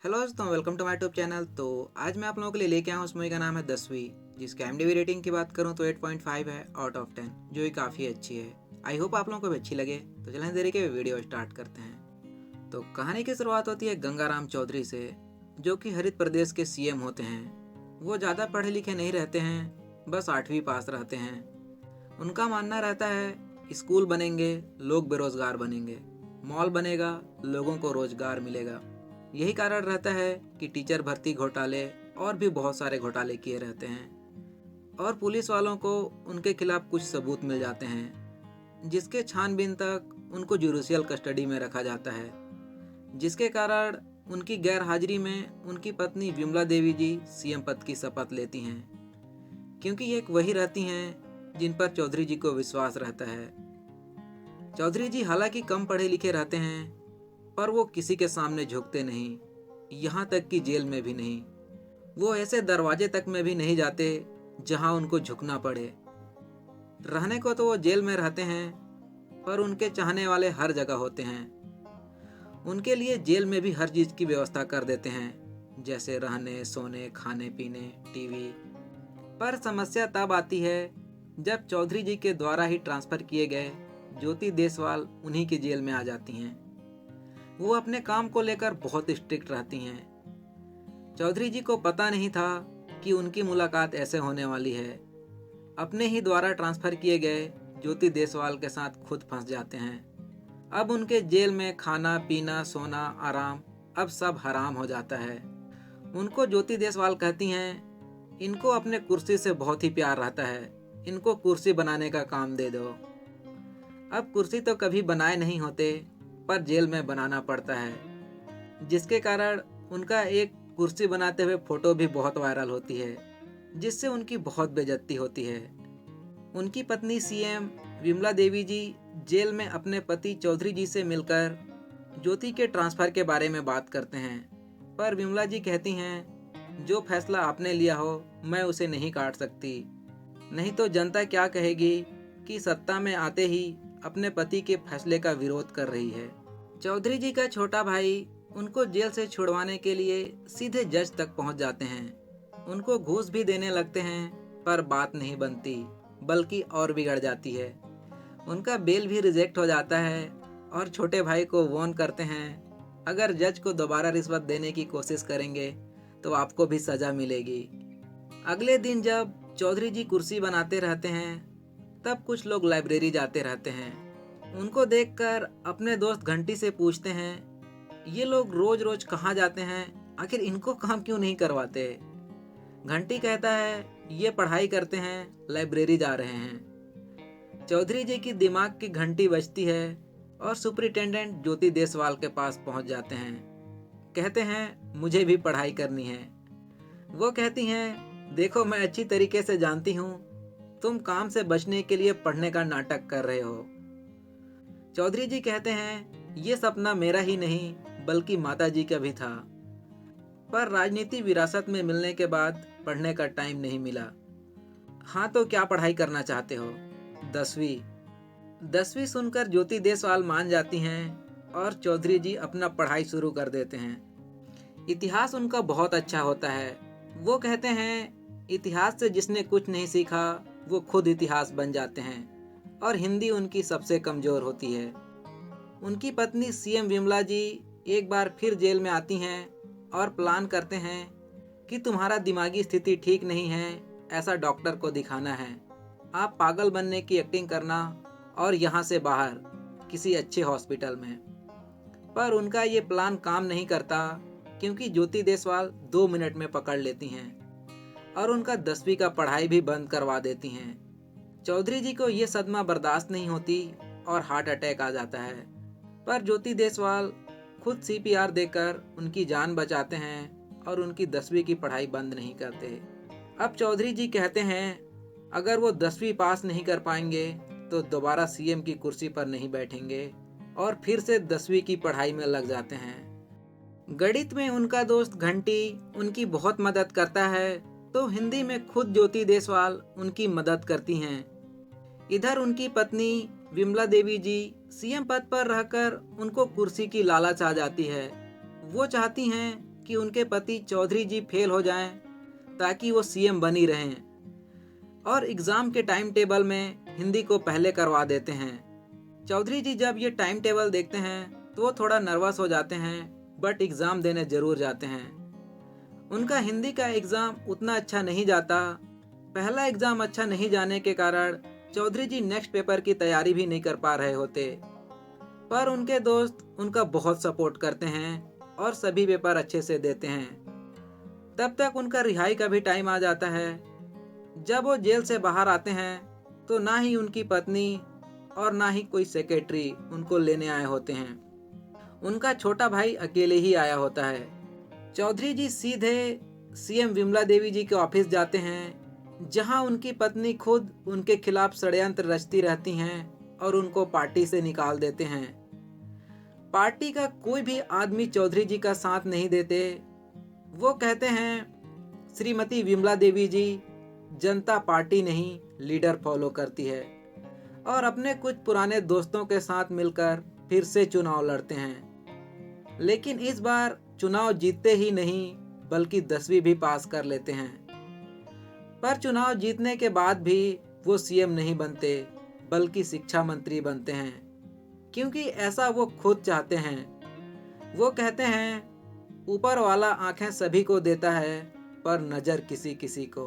Hello दोस्तों, welcome to my YouTube channel. तो आज मैं आप लोगों के लिए लेके आया हूँ। उस मूवी का नाम है 10वीं, जिसकी IMDb रेटिंग की बात करूँ तो 8.5 है आउट ऑफ 10, जो कि काफ़ी अच्छी है। आई होप आप लोगों को भी अच्छी लगे। तो चलें देरी के वीडियो स्टार्ट करते हैं। तो कहानी की शुरुआत होती है गंगाराम चौधरी से, जो कि हरित प्रदेश के CM होते हैं। वो ज़्यादा पढ़े लिखे नहीं रहते हैं, बस 8वीं पास रहते हैं। उनका मानना रहता है स्कूल बनेंगे, लोग बेरोजगार बनेंगे, मॉल बनेगा, लोगों को रोजगार मिलेगा। यही कारण रहता है कि टीचर भर्ती घोटाले और भी बहुत सारे घोटाले किए रहते हैं और पुलिस वालों को उनके खिलाफ कुछ सबूत मिल जाते हैं, जिसके छानबीन तक उनको जुडिशियल कस्टडी में रखा जाता है। जिसके कारण उनकी गैर हाजिरी में उनकी पत्नी विमला देवी जी CM पद की शपथ लेती हैं, क्योंकि एक वही रहती हैं जिन पर चौधरी जी को विश्वास रहता है। चौधरी जी हालांकि कम पढ़े लिखे रहते हैं, पर वो किसी के सामने झुकते नहीं, यहाँ तक कि जेल में भी नहीं। वो ऐसे दरवाजे तक में भी नहीं जाते जहाँ उनको झुकना पड़े। रहने को तो वो जेल में रहते हैं, पर उनके चाहने वाले हर जगह होते हैं। उनके लिए जेल में भी हर चीज की व्यवस्था कर देते हैं, जैसे रहने, सोने, खाने पीने, टीवी। पर समस्या तब आती है जब चौधरी जी के द्वारा ही ट्रांसफर किए गए ज्योति देसवाल उन्हीं की जेल में आ जाती हैं। वो अपने काम को लेकर बहुत स्ट्रिक्ट रहती हैं। चौधरी जी को पता नहीं था कि उनकी मुलाकात ऐसे होने वाली है। अपने ही द्वारा ट्रांसफर किए गए ज्योति देसवाल के साथ खुद फंस जाते हैं। अब उनके जेल में खाना पीना, सोना, आराम अब सब हराम हो जाता है। उनको ज्योति देसवाल कहती हैं, इनको अपने कुर्सी से बहुत ही प्यार रहता है, इनको कुर्सी बनाने का काम दे दो। अब कुर्सी तो कभी बनाए नहीं होते, पर जेल में बनाना पड़ता है, जिसके कारण उनका एक कुर्सी बनाते हुए फोटो भी बहुत वायरल होती है, जिससे उनकी बहुत बेइज्जती होती है। उनकी पत्नी CM विमला देवी जी जेल में अपने पति चौधरी जी से मिलकर ज्योति के ट्रांसफर के बारे में बात करते हैं, पर विमला जी कहती हैं, जो फैसला आपने लिया हो मैं उसे नहीं काट सकती, नहीं तो जनता क्या कहेगी कि सत्ता में आते ही अपने पति के फैसले का विरोध कर रही है। चौधरी जी का छोटा भाई उनको जेल से छुड़वाने के लिए सीधे जज तक पहुंच जाते हैं। उनको घूस भी देने लगते हैं, पर बात नहीं बनती, बल्कि और बिगड़ जाती है। उनका बेल भी रिजेक्ट हो जाता है और छोटे भाई को वार्न करते हैं, अगर जज को दोबारा रिश्वत देने की कोशिश करेंगे तो आपको भी सजा मिलेगी। अगले दिन जब चौधरी जी कुर्सी बनाते रहते हैं, तब कुछ लोग लाइब्रेरी जाते रहते हैं। उनको देखकर अपने दोस्त घंटी से पूछते हैं, ये लोग रोज रोज कहाँ जाते हैं, आखिर इनको काम क्यों नहीं करवाते। घंटी कहता है, ये पढ़ाई करते हैं, लाइब्रेरी जा रहे हैं। चौधरी जी की दिमाग की घंटी बजती है और सुपरिटेंडेंट ज्योति देसवाल के पास पहुंच जाते हैं। कहते हैं, मुझे भी पढ़ाई करनी है। वो कहती हैं, देखो मैं अच्छी तरीके से जानती हूँ तुम काम से बचने के लिए पढ़ने का नाटक कर रहे हो। चौधरी जी कहते हैं, ये सपना मेरा ही नहीं बल्कि माता जी का भी था, पर राजनीति विरासत में मिलने के बाद पढ़ने का टाइम नहीं मिला। हाँ तो क्या पढ़ाई करना चाहते हो? 10वीं। 10वीं सुनकर ज्योति देसवाल मान जाती हैं और चौधरी जी अपना पढ़ाई शुरू कर देते हैं। इतिहास उनका बहुत अच्छा होता है। वो कहते हैं, इतिहास से जिसने कुछ नहीं सीखा वो खुद इतिहास बन जाते हैं, और हिंदी उनकी सबसे कमजोर होती है। उनकी पत्नी CM विमला जी एक बार फिर जेल में आती हैं और प्लान करते हैं कि तुम्हारा दिमागी स्थिति ठीक नहीं है, ऐसा डॉक्टर को दिखाना है। आप पागल बनने की एक्टिंग करना और यहाँ से बाहर किसी अच्छे हॉस्पिटल में। पर उनका ये प्लान काम नहीं करता, क्योंकि ज्योति देसवाल 2 मिनट में पकड़ लेती हैं और उनका 10वीं का पढ़ाई भी बंद करवा देती हैं। चौधरी जी को ये सदमा बर्दाश्त नहीं होती और हार्ट अटैक आ जाता है, पर ज्योति देसवाल खुद CPR देकर उनकी जान बचाते हैं और उनकी 10वीं की पढ़ाई बंद नहीं करते। अब चौधरी जी कहते हैं, अगर वो 10वीं पास नहीं कर पाएंगे तो दोबारा CM की कुर्सी पर नहीं बैठेंगे, और फिर से 10वीं की पढ़ाई में लग जाते हैं। गणित में उनका दोस्त घंटी उनकी बहुत मदद करता है, तो हिंदी में खुद ज्योति देसवाल उनकी मदद करती हैं। इधर उनकी पत्नी विमला देवी जी CM पद पर रहकर उनको कुर्सी की लालच आ जाती है। वो चाहती हैं कि उनके पति चौधरी जी फेल हो जाएं ताकि वो सीएम बनी रहें, और एग्ज़ाम के टाइम टेबल में हिंदी को पहले करवा देते हैं। चौधरी जी जब ये टाइम टेबल देखते हैं तो वो थोड़ा नर्वस हो जाते हैं, बट एग्ज़ाम देने ज़रूर जाते हैं। उनका हिंदी का एग्ज़ाम उतना अच्छा नहीं जाता। पहला एग्ज़ाम अच्छा नहीं जाने के कारण चौधरी जी नेक्स्ट पेपर की तैयारी भी नहीं कर पा रहे होते, पर उनके दोस्त उनका बहुत सपोर्ट करते हैं और सभी पेपर अच्छे से देते हैं। तब तक उनका रिहाई का भी टाइम आ जाता है। जब वो जेल से बाहर आते हैं तो ना ही उनकी पत्नी और ना ही कोई सेक्रेटरी उनको लेने आए होते हैं। उनका छोटा भाई अकेले ही आया होता है। चौधरी जी सीधे सीएम विमला देवी जी के ऑफिस जाते हैं, जहां उनकी पत्नी खुद उनके खिलाफ षड्यंत्र रचती रहती हैं और उनको पार्टी से निकाल देते हैं। पार्टी का कोई भी आदमी चौधरी जी का साथ नहीं देते। वो कहते हैं श्रीमती विमला देवी जी जनता पार्टी नहीं लीडर फॉलो करती है, और अपने कुछ पुराने दोस्तों के साथ मिलकर फिर से चुनाव लड़ते हैं। लेकिन इस बार चुनाव जीतते ही नहीं बल्कि 10वीं भी पास कर लेते हैं। पर चुनाव जीतने के बाद भी वो सीएम नहीं बनते बल्कि शिक्षा मंत्री बनते हैं, क्योंकि ऐसा वो खुद चाहते हैं। वो कहते हैं ऊपर वाला आंखें सभी को देता है पर नजर किसी किसी को,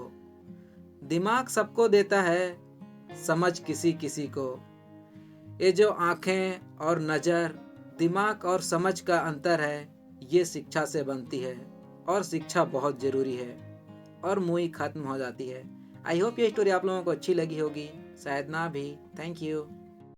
दिमाग सबको देता है समझ किसी किसी को। ये जो आंखें और नजर, दिमाग और समझ का अंतर है, ये शिक्षा से बनती है, और शिक्षा बहुत ज़रूरी है, और मूवी खत्म हो जाती है। आई होप ये स्टोरी आप लोगों को अच्छी लगी होगी, शायद ना भी। Thank you.